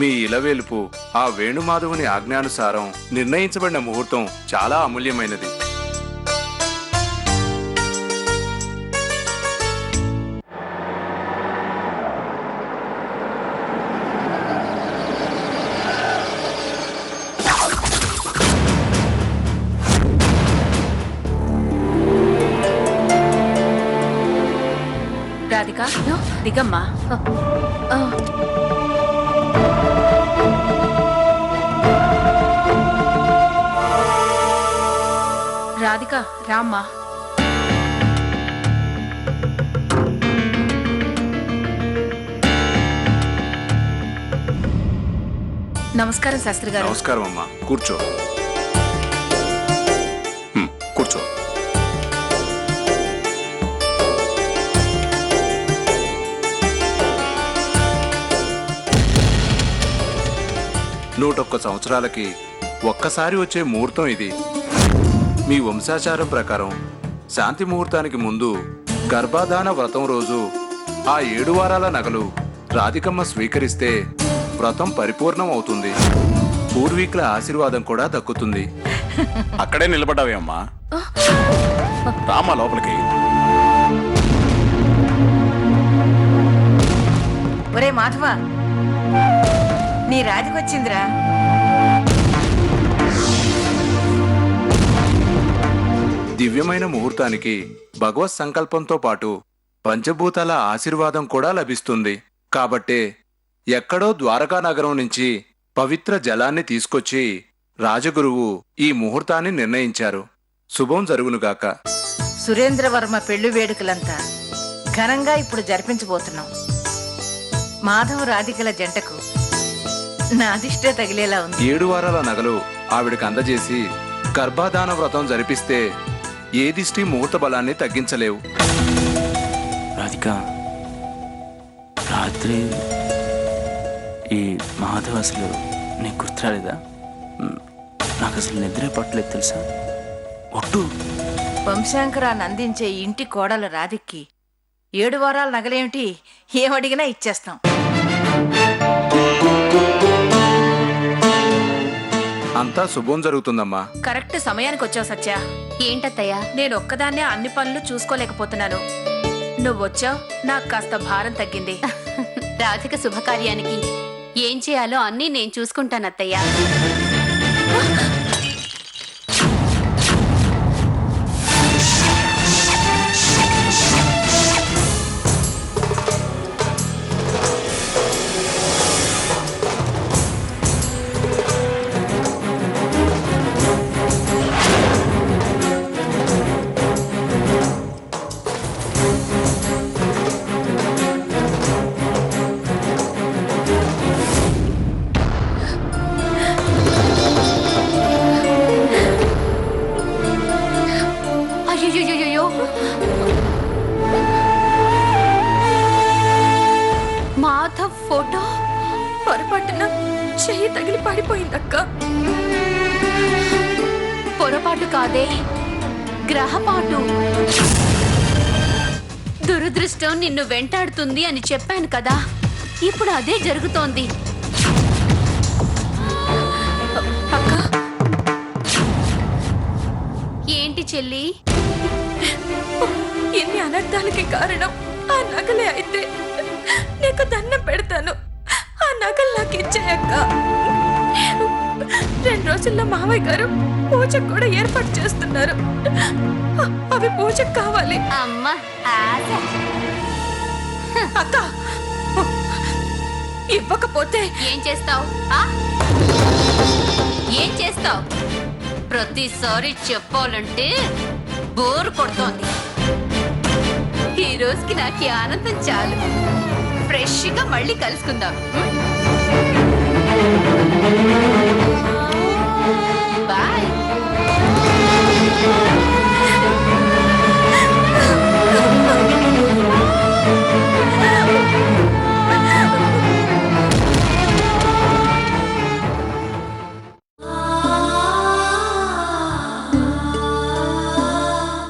మీ ఇలవేలుపు ఆ వేణుమాధవుని ఆజ్ఞానుసారం నిర్ణయించబడిన ముహూర్తం చాలా అమూల్యమైనది. రాధిక దిగమ్మా. రాధిక రామ్మా. నమస్కారం శాస్త్రి గారు. నమస్కారం అమ్మా, కూర్చో. కూర్చో. నూటొక్క సంవత్సరాలకి ఒక్కసారి వచ్చే ముహూర్తం ఇది. మీ వంశాచారం ప్రకారం శాంతి ముహూర్తానికి ముందు గర్భాధాన వ్రతం రోజు ఆ 7 వారాల నగలు రాధికమ్మ స్వీకరిస్తే వ్రతం పరిపూర్ణం అవుతుంది. పూర్వీకుల ఆశీర్వాదం కూడా దక్కుతుంది. అక్కడే నిలబడ్డావే అమ్మా, రామా లోపలికి. ఒరే మాధవ, నీ రాధికొచ్చిందిరా. దివ్యమైన ముహూర్తానికి భగవత్ సంకల్పంతో పాటు పంచభూతాల ఆశీర్వాదం కూడా లభిస్తుంది. కాబట్టే ఎక్కడో ద్వారకా నగరం నుంచి పవిత్ర జలాన్ని తీసుకొచ్చి రాజగురువు ఈ ముహూర్తాన్ని నిర్ణయించారు. శుభం జరుగునుగాక. సురేంద్రవర్మ పెళ్లి వేడుకలంతా ఘనంగా ఇప్పుడు జరిపించబోతున్నాం. మాధవ్ రాధికల జంటకు నా అదిష్టే తగిలేలా ఉంది. 7 వారాల నగలు ఆవిడకి అందజేసి గర్భాధాన వ్రతం జరిపిస్తే ఏ దిష్టి ముహూర్త బలాన్ని తగ్గించలేవు. రాధిక, రాత్రి ఈ మాధవ్ అసలు నీకు గుర్తురాలేదా? నాకు అసలు నిద్రే పట్టలేదు తెలుసా. ఒట్టు వంశాంకరాన్ని అందించే ఇంటి కోడలు రాధిక్కి 7 వారాల నగలేమిటి, ఏమడిగినా ఇచ్చేస్తాం. అంతా శుభం జరుగుతుందమ్మా. కరెక్ట్ సమయానికి వచ్చావు సత్య. ఏంటత్తయ్యా? నేను ఒక్కదాన్నే అన్ని పనులు చూసుకోలేకపోతున్నాను. నువ్వొచ్చావు, నాకు కాస్త భారం తగ్గింది. రాధిక శుభకార్యానికి ఏం చేయాలో అన్నీ నేను చూసుకుంటానత్తయ్యా. మాధవ్ ఫోటో పొరపాటున చెయ్యి తగిలి పడిపోయిందక్క. పొరపాటు కాదే, గ్రహపాటు. దురదృష్టం నిన్ను వెంటాడుతుంది అని చెప్పాను కదా, ఇప్పుడు అదే జరుగుతోంది. అక్క, ఏంటి చెల్లి? ఎన్ని అనర్థాలకి కారణం ఆ నగలే అయితే నీకు దండం పెడతాను. ఆ నగలు నాకు ఇచ్చేయక్క. 2 రోజుల్లో మావయ్య గారు పూజ కూడా ఏర్పాటు చేస్తున్నారు. అవి పూజకు కావాలి. అమ్మ ఆశ. అక్క, ఇవ్వకపోతే ఏం చేస్తావు? ఏం చేస్తావు? ప్రతిసారి చెప్పాలంటే బోరు కొడుతోంది. ఈ రోజుకి నాకు ఆనందం చాలు. ఫ్రెష్ గా మళ్ళీ కలుసుకుందాం. బాయ్.